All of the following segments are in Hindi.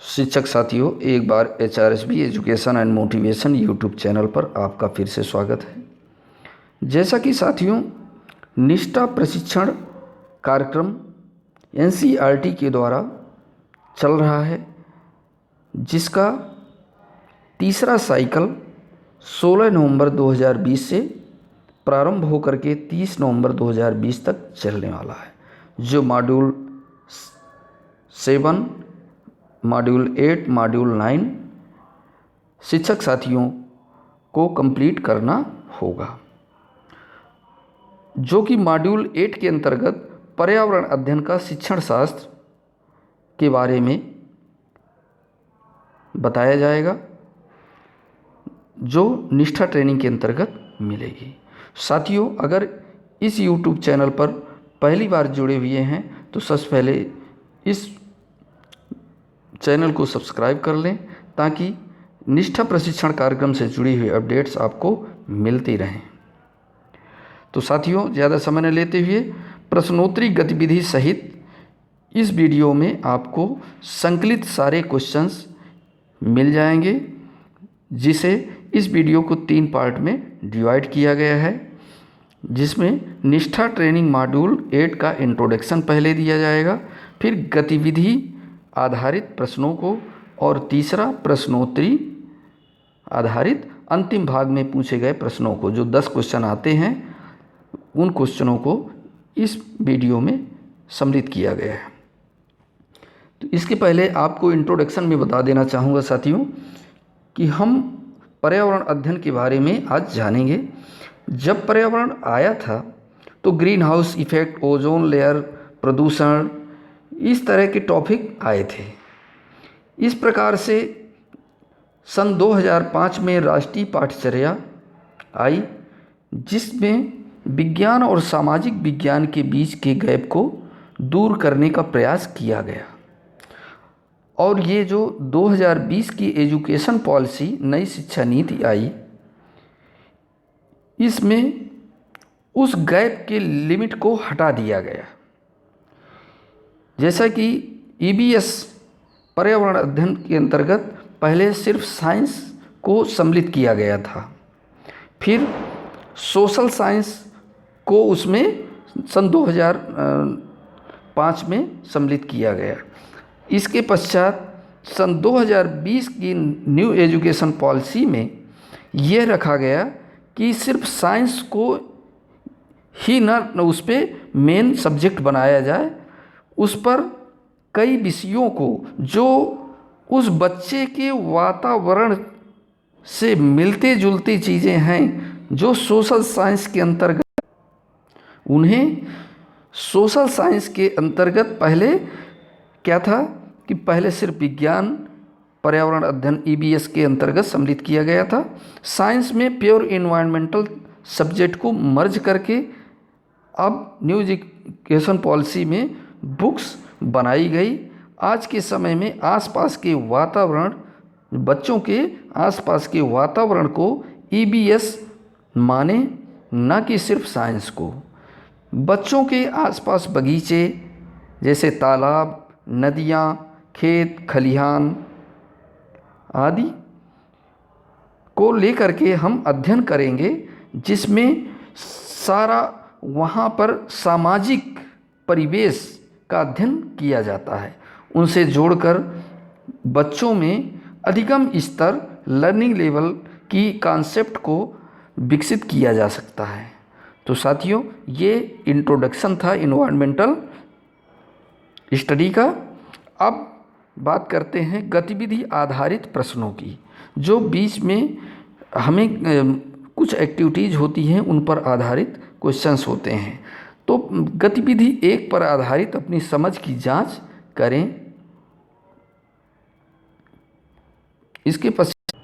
शिक्षक साथियों, एक बार HRSB education and motivation YouTube channel पर आपका फिर से स्वागत है। जैसा कि साथियों, निष्ठा प्रशिक्षण कार्यक्रम NCERT के द्वारा चल रहा है, जिसका तीसरा साइकिल 16 नवंबर 2020 से प्रारंभ होकर के 30 नवंबर 2020 तक चलने वाला है। जो मॉड्यूल 7, मॉड्यूल 8, मॉड्यूल 9 शिक्षक साथियों को कंप्लीट करना होगा। जो कि मॉड्यूल 8 के अंतर्गत पर्यावरण अध्ययन का शिक्षण शास्त्र के बारे में बताया जाएगा, जो निष्ठा ट्रेनिंग के अंतर्गत मिलेगी। साथियों, अगर इस YouTube चैनल पर पहली बार जुड़े हुए हैं तो सबसे पहले इस चैनल को सब्सक्राइब कर लें, ताकि निष्ठा प्रशिक्षण कार्यक्रम से जुड़ी हुई अपडेट्स आपको मिलती रहें। तो साथियों, ज़्यादा समय न लेते हुए प्रश्नोत्तरी गतिविधि सहित इस वीडियो में आपको संकलित सारे क्वेश्चंस मिल जाएंगे, जिसे इस वीडियो को 3 पार्ट में डिवाइड किया गया है, जिसमें निष्ठा ट्रेनिंग मॉड्यूल 8 का इंट्रोडक्शन पहले दिया जाएगा, फिर गतिविधि आधारित प्रश्नों को, और तीसरा प्रश्नोत्तरी आधारित अंतिम भाग में पूछे गए प्रश्नों को। जो 10 क्वेश्चन आते हैं, उन क्वेश्चनों को इस वीडियो में सम्मिलित किया गया है। तो इसके पहले आपको इंट्रोडक्शन में बता देना चाहूँगा साथियों कि हम पर्यावरण अध्ययन के बारे में आज जानेंगे। जब पर्यावरण आया था तो green house effect, ozone layer, प्रदूषण, इस तरह के टॉपिक आए थे। इस प्रकार से सन 2005 में राष्ट्रीय पाठ्यचर्या आई, जिसमें विज्ञान और सामाजिक विज्ञान के बीच के गैप को दूर करने का प्रयास किया गया। और ये जो 2020 की एजुकेशन पॉलिसी, नई शिक्षा नीति आई, इसमें उस गैप के लिमिट को हटा दिया गया। जैसा कि EBS पर्यावरण अध्ययन के अंतर्गत पहले सिर्फ साइंस को सम्मिलित किया गया था, फिर सोशल साइंस को उसमें सन 2005 में सम्मिलित किया गया। इसके पश्चात सन 2020 की न्यू एजुकेशन पॉलिसी में यह रखा गया कि सिर्फ साइंस को ही न उस पर मेन सब्जेक्ट बनाया जाए, उस पर कई विषयों को जो उस बच्चे के वातावरण से मिलते जुलती चीज़ें हैं, जो सोशल साइंस के अंतर्गत, उन्हें सोशल साइंस के अंतर्गत पहले क्या था कि पहले सिर्फ विज्ञान पर्यावरण अध्ययन EBS के अंतर्गत सम्मिलित किया गया था। साइंस में प्योर इन्वायरमेंटल सब्जेक्ट को मर्ज करके अब न्यू एजुकेशन पॉलिसी में बुक्स बनाई गई। आज के समय में आसपास के वातावरण, बच्चों के आसपास के वातावरण को EBS माने, न कि सिर्फ साइंस को। बच्चों के आसपास बगीचे जैसे तालाब, नदियाँ, खेत खलिहान आदि को लेकर के हम अध्ययन करेंगे, जिसमें सारा वहाँ पर सामाजिक परिवेश का अध्ययन किया जाता है। उनसे जोड़कर बच्चों में अधिगम स्तर, लर्निंग लेवल की कॉन्सेप्ट को विकसित किया जा सकता है। तो साथियों, ये इंट्रोडक्शन था इन्वायरमेंटल स्टडी का। अब बात करते हैं गतिविधि आधारित प्रश्नों की, जो बीच में हमें कुछ एक्टिविटीज़ होती हैं, उन पर आधारित क्वेश्चंस होते हैं। तो गतिविधि 1 पर आधारित अपनी समझ की जांच करें। इसके पश्चात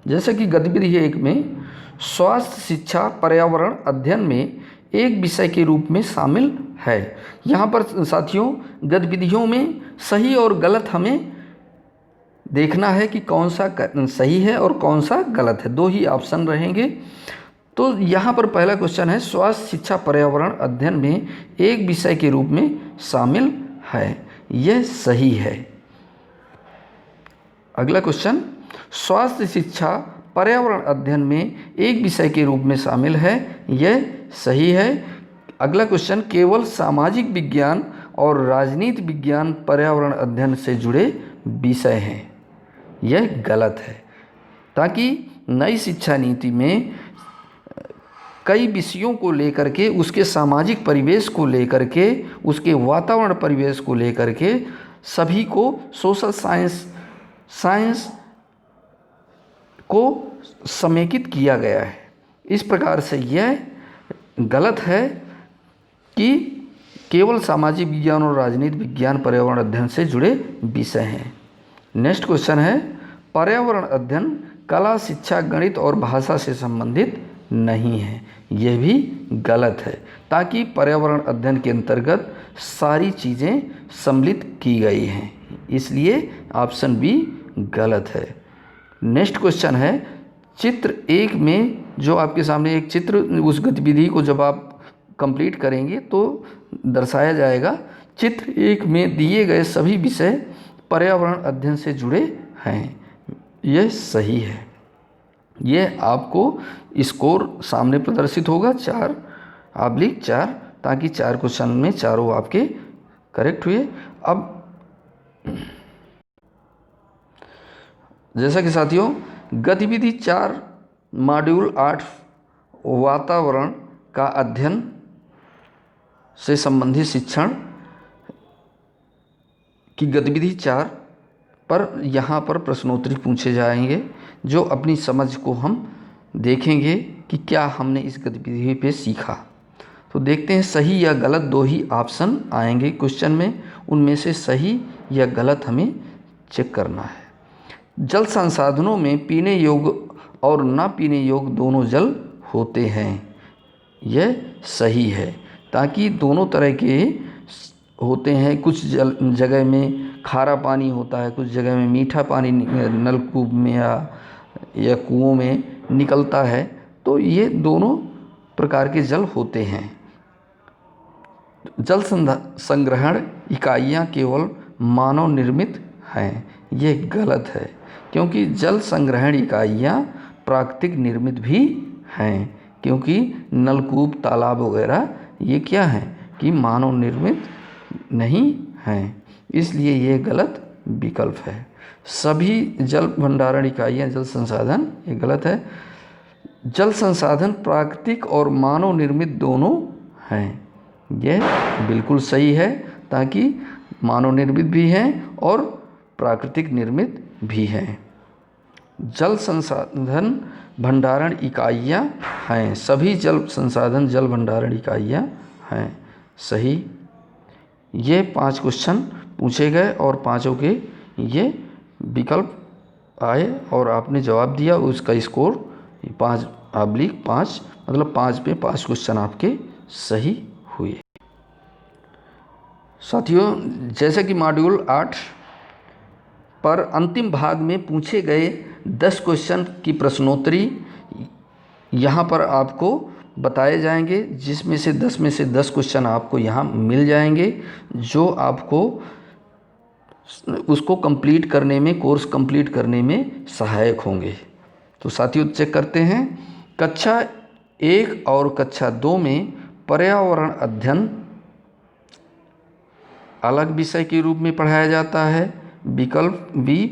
जैसे कि गतिविधि 1 में स्वास्थ्य शिक्षा पर्यावरण अध्ययन में एक विषय के रूप में शामिल है। यहाँ पर साथियों, गतिविधियों में सही और गलत हमें देखना है कि कौन सा सही है और कौन सा गलत है। 2 ही ऑप्शन रहेंगे। तो यहाँ पर पहला क्वेश्चन है, स्वास्थ्य शिक्षा पर्यावरण अध्ययन में एक विषय के रूप में शामिल है, यह सही है। अगला क्वेश्चन, स्वास्थ्य शिक्षा पर्यावरण अध्ययन में एक विषय के रूप में शामिल है, यह सही है। अगला क्वेश्चन, केवल सामाजिक विज्ञान और राजनीति विज्ञान पर्यावरण अध्ययन से जुड़े विषय हैं, यह गलत है। ताकि नई शिक्षा नीति में कई विषयों को लेकर के, उसके सामाजिक परिवेश को लेकर के, उसके वातावरण परिवेश को लेकर के सभी को सोशल साइंस को समेकित किया गया है। इस प्रकार से यह गलत है कि केवल सामाजिक विज्ञान और राजनीति विज्ञान पर्यावरण अध्ययन से जुड़े विषय हैं। नेक्स्ट क्वेश्चन है, पर्यावरण अध्ययन कला, शिक्षा, गणित और भाषा से संबंधित नहीं है, यह भी गलत है। ताकि पर्यावरण अध्ययन के अंतर्गत सारी चीज़ें सम्मिलित की गई हैं, इसलिए ऑप्शन बी गलत है। नेक्स्ट क्वेश्चन है, चित्र 1 में जो आपके सामने एक चित्र, उस गतिविधि को जब आप कंप्लीट करेंगे तो दर्शाया जाएगा। चित्र 1 में दिए गए सभी विषय पर्यावरण अध्ययन से जुड़े हैं, यह सही है। यह आपको स्कोर सामने प्रदर्शित होगा 4/4, ताकि 4 क्वेश्चन में चारों आपके करेक्ट हुए। अब जैसा कि साथियों, गतिविधि 4 मॉड्यूल 8 वातावरण का अध्ययन से संबंधित शिक्षण की गतिविधि 4 पर यहाँ पर प्रश्नोत्तरी पूछे जाएंगे, जो अपनी समझ को हम देखेंगे कि क्या हमने इस गतिविधि पे सीखा। तो देखते हैं, सही या गलत 2 ही ऑप्शन आएंगे क्वेश्चन में, उनमें से सही या गलत हमें चेक करना है। जल संसाधनों में पीने योग्य और ना पीने योग्य दोनों जल होते हैं, यह सही है। ताकि दोनों तरह के होते हैं, कुछ जगह में खारा पानी होता है, कुछ जगह में मीठा पानी नलकूप में या कुओं में निकलता है, तो ये दोनों प्रकार के जल होते हैं। जल संग्रहण इकाइयाँ केवल मानव निर्मित हैं, ये गलत है। क्योंकि जल संग्रहण इकाइयाँ प्राकृतिक निर्मित भी हैं, क्योंकि नलकूप, तालाब वगैरह ये क्या हैं कि मानव निर्मित नहीं हैं, इसलिए ये गलत विकल्प है। सभी जल भंडारण इकाइयाँ जल संसाधन, ये गलत है। जल संसाधन प्राकृतिक और मानव निर्मित दोनों हैं, यह बिल्कुल सही है। ताकि मानव निर्मित भी हैं और प्राकृतिक निर्मित भी हैं। जल संसाधन भंडारण इकाइयाँ हैं, सभी जल संसाधन जल भंडारण इकाइयाँ हैं, सही। ये 5 क्वेश्चन पूछे गए और पाँचों के ये विकल्प आए और आपने जवाब दिया, उसका स्कोर 5/5, मतलब 5 पे 5 क्वेश्चन आपके सही हुए। साथियों, जैसे कि मॉड्यूल 8 पर अंतिम भाग में पूछे गए 10 क्वेश्चन की प्रश्नोत्तरी यहाँ पर आपको बताए जाएंगे, जिसमें से 10 में से 10 क्वेश्चन आपको यहाँ मिल जाएंगे, जो आपको उसको कंप्लीट करने में, कोर्स कंप्लीट करने में सहायक होंगे। तो साथियों, चेक करते हैं। कक्षा 1 और कक्षा 2 में पर्यावरण अध्ययन अलग विषय के रूप में पढ़ाया जाता है। विकल्प बी,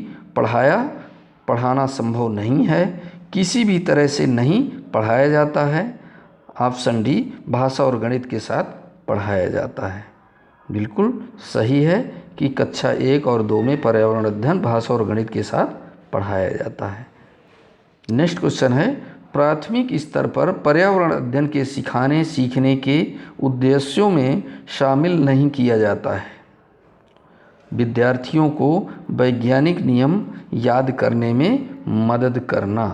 पढ़ाना संभव नहीं है, किसी भी तरह से नहीं पढ़ाया जाता है। ऑप्शन डी, भाषा और गणित के साथ पढ़ाया जाता है। बिल्कुल सही है कि कक्षा 1 और 2 में पर्यावरण अध्ययन भाषा और गणित के साथ पढ़ाया जाता है। नेक्स्ट क्वेश्चन है, प्राथमिक स्तर पर पर्यावरण अध्ययन के सिखाने सीखने के उद्देश्यों में शामिल नहीं किया जाता है। विद्यार्थियों को वैज्ञानिक नियम याद करने में मदद करना।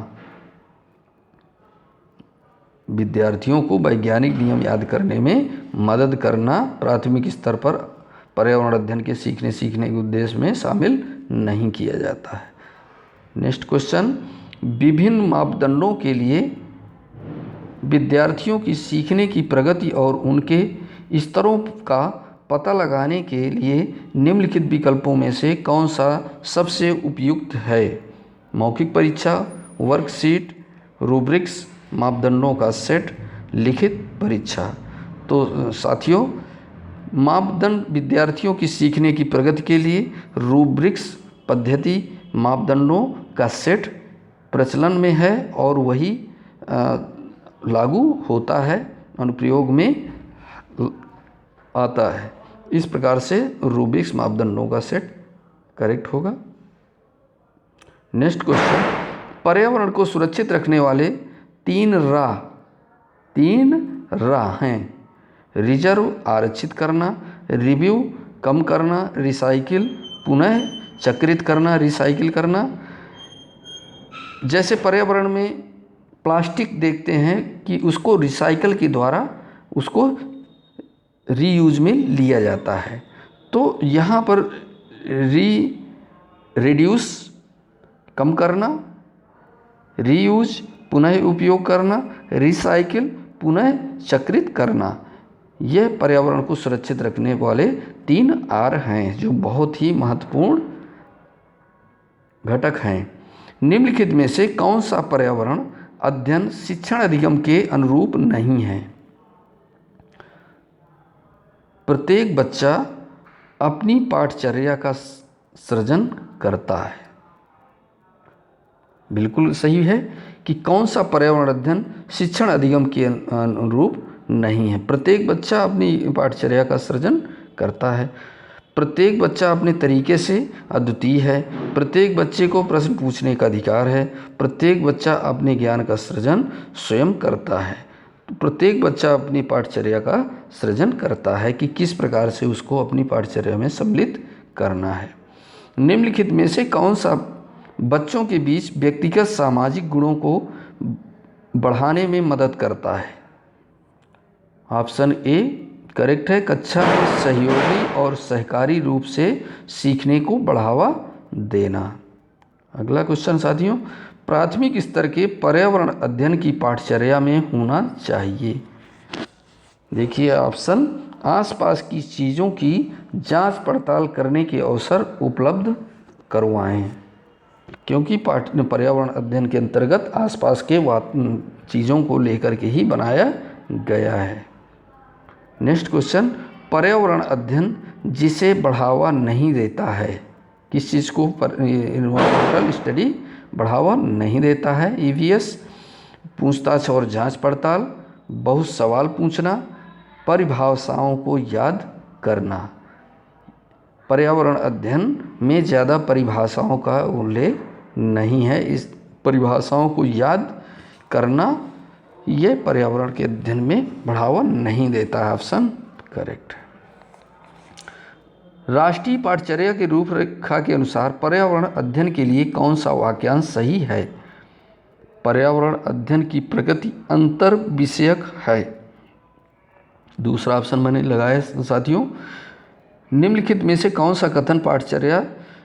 विद्यार्थियों को वैज्ञानिक नियम याद करने में मदद करना प्राथमिक स्तर पर पर्यावरण अध्ययन के सीखने के उद्देश्य में शामिल नहीं किया जाता है। नेक्स्ट क्वेश्चन, विभिन्न मापदंडों के लिए विद्यार्थियों की सीखने की प्रगति और उनके स्तरों का पता लगाने के लिए निम्नलिखित विकल्पों में से कौन सा सबसे उपयुक्त है? मौखिक परीक्षा, वर्कशीट, रूब्रिक्स, मापदंडों का सेट, लिखित परीक्षा। तो साथियों, मापदंड विद्यार्थियों की सीखने की प्रगति के लिए रूब्रिक्स पद्धति, मापदंडों का सेट प्रचलन में है और वही लागू होता है, अनुप्रयोग में आता है। इस प्रकार से रूब्रिक्स मापदंडों का सेट करेक्ट होगा। नेक्स्ट क्वेश्चन, पर्यावरण को सुरक्षित रखने वाले तीन राह हैं। रिजर्व आरक्षित करना, रिव्यू कम करना, रिसाइकिल पुनः चक्रित करना, रिसाइकिल करना। जैसे पर्यावरण में प्लास्टिक देखते हैं कि उसको रिसाइकल के द्वारा उसको रीयूज में लिया जाता है, तो यहाँ पर रिड्यूस कम करना, रीयूज पुनः उपयोग करना, रिसाइकिल पुनः चक्रित करना, यह पर्यावरण को सुरक्षित रखने वाले 3 R हैं जो बहुत ही महत्वपूर्ण घटक हैं। निम्नलिखित में से कौन सा पर्यावरण अध्ययन शिक्षण अधिगम के अनुरूप नहीं है? प्रत्येक बच्चा अपनी पाठचर्या का सृजन करता है। बिल्कुल सही है कि कौन सा पर्यावरण अध्ययन शिक्षण अधिगम के अनुरूप नहीं है। प्रत्येक बच्चा अपनी पाठचर्या का सृजन करता है। प्रत्येक बच्चा अपने तरीके से अद्वितीय है। प्रत्येक बच्चे को प्रश्न पूछने का अधिकार है। प्रत्येक बच्चा अपने ज्ञान का सृजन स्वयं करता है। प्रत्येक बच्चा अपनी पाठचर्या का सृजन करता है कि किस प्रकार से उसको अपनी पाठचर्या में सम्मिलित करना है। निम्नलिखित में से कौन सा बच्चों के बीच व्यक्तिगत सामाजिक गुणों को बढ़ाने में मदद करता है? ऑप्शन ए करेक्ट है, कक्षा में सहयोगी और सहकारी रूप से सीखने को बढ़ावा देना। अगला क्वेश्चन साथियों, प्राथमिक स्तर के पर्यावरण अध्ययन की पाठचर्या में होना चाहिए। देखिए ऑप्शन, आसपास की चीज़ों की जांच पड़ताल करने के अवसर उपलब्ध करवाएं, क्योंकि पर्यावरण अध्ययन के अंतर्गत आसपास के चीज़ों को लेकर के ही बनाया गया है। नेक्स्ट क्वेश्चन, पर्यावरण अध्ययन जिसे बढ़ावा नहीं देता है, किस चीज़ को इन्वायरमेंटल स्टडी बढ़ावा नहीं देता है? EVS, पूछताछ और जांच पड़ताल, बहुत सवाल पूछना, परिभाषाओं को याद करना। पर्यावरण अध्ययन में ज़्यादा परिभाषाओं का उल्लेख नहीं है। इस परिभाषाओं को याद करना ये पर्यावरण के अध्ययन में बढ़ावा नहीं देता है। ऑप्शन करेक्ट है। राष्ट्रीय पाठचर्या की रूपरेखा के अनुसार पर्यावरण अध्ययन के लिए कौन सा वाक्यांश सही है? पर्यावरण अध्ययन की प्रगति अंतर विषयक है। दूसरा ऑप्शन मैंने लगाया साथियों। निम्नलिखित में से कौन सा कथन पाठचर्या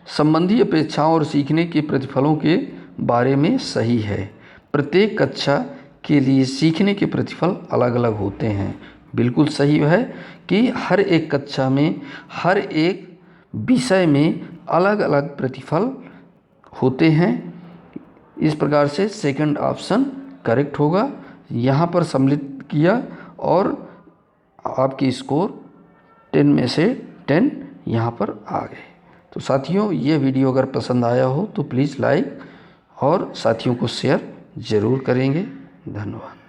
संबंधी अपेक्षाओं और सीखने के प्रतिफलों के बारे में सही है? प्रत्येक कक्षा के लिए सीखने के प्रतिफल अलग अलग होते हैं। बिल्कुल सही है कि हर एक कक्षा में हर एक विषय में अलग अलग प्रतिफल होते हैं। इस प्रकार से सेकंड ऑप्शन करेक्ट होगा। यहाँ पर सम्मिलित किया और आपकी स्कोर 10 में से 10 यहाँ पर आ गए। तो साथियों, ये वीडियो अगर पसंद आया हो तो प्लीज़ लाइक और साथियों को शेयर ज़रूर करेंगे। धन्यवाद।